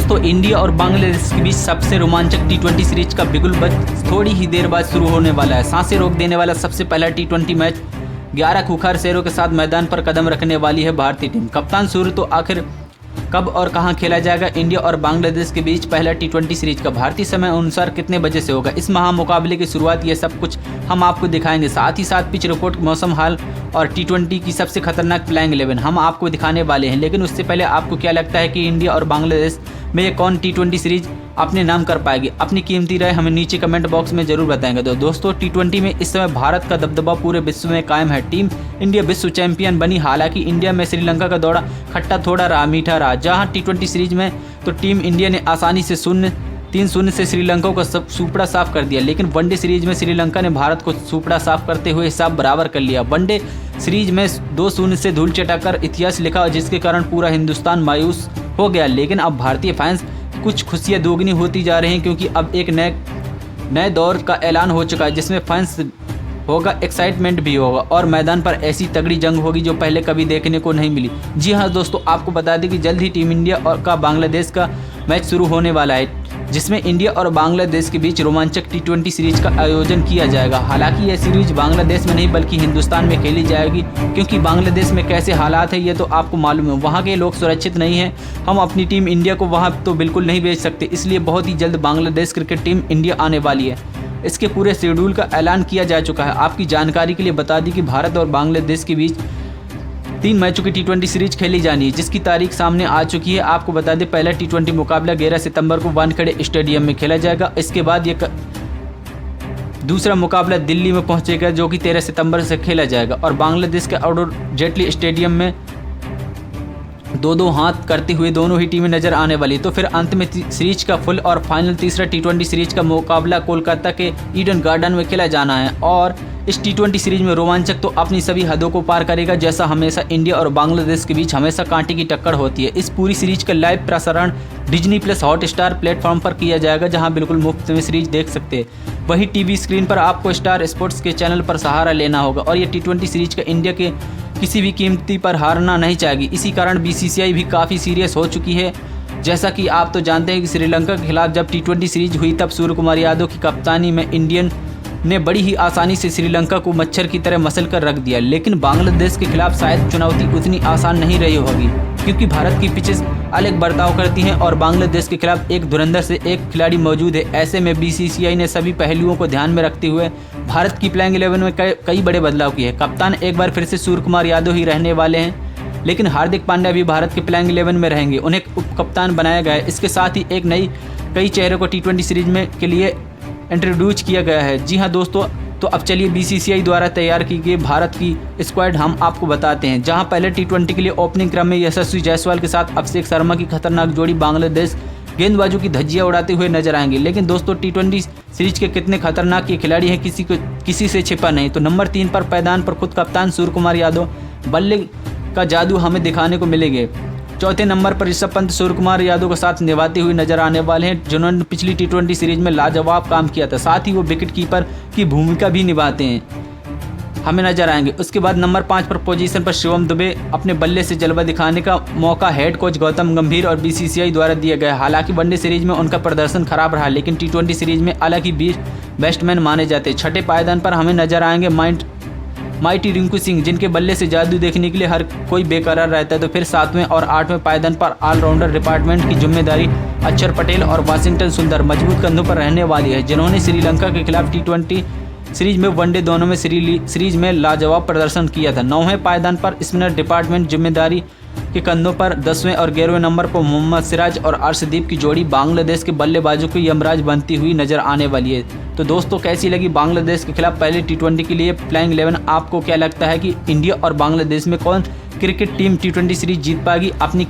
दोस्तों, इंडिया और बांग्लादेश के बीच सबसे रोमांचक टी20 सीरीज का बिगुल बज थोड़ी ही देर बाद शुरू होने वाला है। सांसें रोक देने वाला सबसे पहला टी20 मैच 11 खूंखार शेरों के साथ मैदान पर कदम रखने वाली है भारतीय टीम। कप्तान सूर्य तो आखिर कब और कहां खेला जाएगा इंडिया और बांग्लादेश के बीच पहला टी20 सीरीज का भारतीय समय अनुसार कितने बजे से होगा, इस महामुकाबले की शुरुआत, ये सब कुछ हम आपको दिखाएंगे। साथ ही साथ पिच रिपोर्ट, मौसम हाल और टी20 की सबसे खतरनाक प्लेइंग 11 हम आपको दिखाने वाले हैं। लेकिन उससे पहले आपको क्या लगता है कि इंडिया और बांग्लादेश में ये कौन टी20 सीरीज अपने नाम कर पाएगी? अपनी कीमती राय हमें नीचे कमेंट बॉक्स में जरूर बताएंगे। तो दोस्तों, टी20 में इस समय भारत का दबदबा पूरे विश्व में कायम है। टीम इंडिया विश्व चैंपियन बनी। हालांकि इंडिया में श्रीलंका का दौरा खट्टा थोड़ा रहा, मीठा रहा। जहां टी20 सीरीज में तो टीम इंडिया ने आसानी से 3-0 से श्रीलंका को सुपड़ा साफ कर दिया। लेकिन वनडे सीरीज में श्रीलंका ने भारत को सुपड़ा साफ करते हुए हिसाब बराबर कर लिया। वनडे सीरीज में 2-0 से धूल चटाकर इतिहास लिखा, जिसके कारण पूरा हिंदुस्तान मायूस हो गया। लेकिन अब भारतीय फैंस कुछ खुशियां दोगुनी होती जा रही हैं, क्योंकि अब एक नए दौर का ऐलान हो चुका है, जिसमें फैंस होगा, एक्साइटमेंट भी होगा और मैदान पर ऐसी तगड़ी जंग होगी जो पहले कभी देखने को नहीं मिली। जी हाँ दोस्तों, आपको बता दें कि जल्द ही टीम इंडिया और का बांग्लादेश का मैच शुरू होने वाला है, जिसमें इंडिया और बांग्लादेश के बीच रोमांचक टी20 सीरीज का आयोजन किया जाएगा। हालांकि यह सीरीज बांग्लादेश में नहीं बल्कि हिंदुस्तान में खेली जाएगी, क्योंकि बांग्लादेश में कैसे हालात है ये तो आपको मालूम है। वहाँ के लोग सुरक्षित नहीं हैं। हम अपनी टीम इंडिया को वहाँ तो बिल्कुल नहीं भेज सकते, इसलिए बहुत ही जल्द बांग्लादेश क्रिकेट टीम इंडिया आने वाली है। इसके पूरे शेड्यूल का ऐलान किया जा चुका है। आपकी जानकारी के लिए बता दी कि भारत और बांग्लादेश के बीच 3 मैचों की टी20 सीरीज खेली जानी है, जिसकी तारीख सामने आ चुकी है। आपको बता दें, पहला टी20 मुकाबला 11 सितंबर को वानखेड़े स्टेडियम में खेला जाएगा। इसके बाद ये दूसरा मुकाबला दिल्ली में पहुंचेगा, जो कि 13 सितंबर से खेला जाएगा और बांग्लादेश के अरुण जेटली स्टेडियम में 2-2 हाथ करते हुए दोनों ही टीमें नजर आने वाली। तो फिर अंत में सीरीज का फुल और फाइनल तीसरा टी20 सीरीज का मुकाबला कोलकाता के ईडन गार्डन में खेला जाना है। और इस टी20 सीरीज में रोमांचक तो अपनी सभी हदों को पार करेगा, जैसा हमेशा इंडिया और बांग्लादेश के बीच हमेशा कांटे की टक्कर होती है। इस पूरी सीरीज का लाइव प्रसारण Disney+ हॉटस्टार प्लेटफॉर्म पर किया जाएगा, जहां बिल्कुल मुफ्त में सीरीज देख सकते हैं। वही टीवी स्क्रीन पर आपको स्टार स्पोर्ट्स के चैनल पर सहारा लेना होगा और ये टी20 सीरीज का इंडिया के किसी भी कीमती पर हारना नहीं चाहेगी। इसी कारण BCCI भी काफ़ी सीरियस हो चुकी है। जैसा कि आप तो जानते हैं कि श्रीलंका के खिलाफ जब टी20 सीरीज हुई, तब सूर्य कुमार यादव की कप्तानी में इंडियन ने बड़ी ही आसानी से श्रीलंका को मच्छर की तरह मसल कर रख दिया। लेकिन बांग्लादेश के खिलाफ शायद चुनौती उतनी आसान नहीं रही होगी, क्योंकि भारत की पिचेस अलग बर्ताव करती हैं और बांग्लादेश के खिलाफ एक धुरंधर से एक खिलाड़ी मौजूद है। ऐसे में BCCI ने सभी पहलुओं को ध्यान में रखते हुए भारत की प्लेइंग 11 में कई बड़े बदलाव किए हैं। कप्तान एक बार फिर से सूर्य कुमार यादव ही रहने वाले हैं, लेकिन हार्दिक पांड्या भी भारत के प्लेइंग 11 में रहेंगे। उन्हें उप कप्तान बनाया गया है। इसके साथ ही एक कई चेहरों को टी20 सीरीज में के लिए इंट्रोड्यूस किया गया है। जी हाँ दोस्तों, तो अब चलिए BCCI द्वारा तैयार की गई भारत की स्क्वाड हम आपको बताते हैं। जहां पहले टी20 के लिए ओपनिंग क्रम में यशस्वी जायसवाल के साथ अभिषेक शर्मा की खतरनाक जोड़ी बांग्लादेश गेंदबाजों की धज्जियां उड़ाते हुए नजर आएंगे। लेकिन दोस्तों, टी20 सीरीज के कितने खतरनाक ये खिलाड़ी हैं, किसी से छिपा नहीं। तो नंबर 3 पर मैदान पर खुद कप्तान सूर्य कुमार यादव, बल्ले का जादू हमें दिखाने को मिलेंगे। चौथे नंबर पर ऋषभ पंत सूर्य कुमार यादव का साथ निभाते हुए नजर आने वाले हैं, जिन्होंने पिछली टी20 सीरीज में लाजवाब काम किया था। साथ ही वो विकेट कीपर की भूमिका भी निभाते हैं, हमें नजर आएंगे। उसके बाद नंबर 5 पर पोजीशन पर शिवम दुबे, अपने बल्ले से जलवा दिखाने का मौका हेड कोच गौतम गंभीर और BCCI द्वारा दिया गया। हालांकि वनडे सीरीज में उनका प्रदर्शन खराब रहा, लेकिन टी20 सीरीज में अलग ही बेस्टमैन माने जाते हैं। छठे पायदान पर हमें नजर आएंगे माइटी रिंकू सिंह, जिनके बल्ले से जादू देखने के लिए हर कोई बेकरार रहता है। तो फिर 7वें और 8वें पायदान पर ऑलराउंडर डिपार्टमेंट की जिम्मेदारी अक्षर पटेल और वाशिंगटन सुंदर मजबूत कंधों पर रहने वाली है, जिन्होंने श्रीलंका के खिलाफ टी20 सीरीज में वनडे दोनों में सीरीज में लाजवाब प्रदर्शन किया था। 9वें पायदान पर स्पिनर डिपार्टमेंट जिम्मेदारी के कंधों पर 10वें और 11वें नंबर पर मोहम्मद सिराज और अर्शदीप की जोड़ी बांग्लादेश के बल्लेबाजों को यमराज बनती हुई नजर आने वाली है। तो दोस्तों, कैसी लगी बांग्लादेश के खिलाफ पहले टी20 के लिए प्लेइंग 11? आपको क्या लगता है कि इंडिया और बांग्लादेश में कौन क्रिकेट टीम टी20 सीरीज जीत पाएगी? अपनी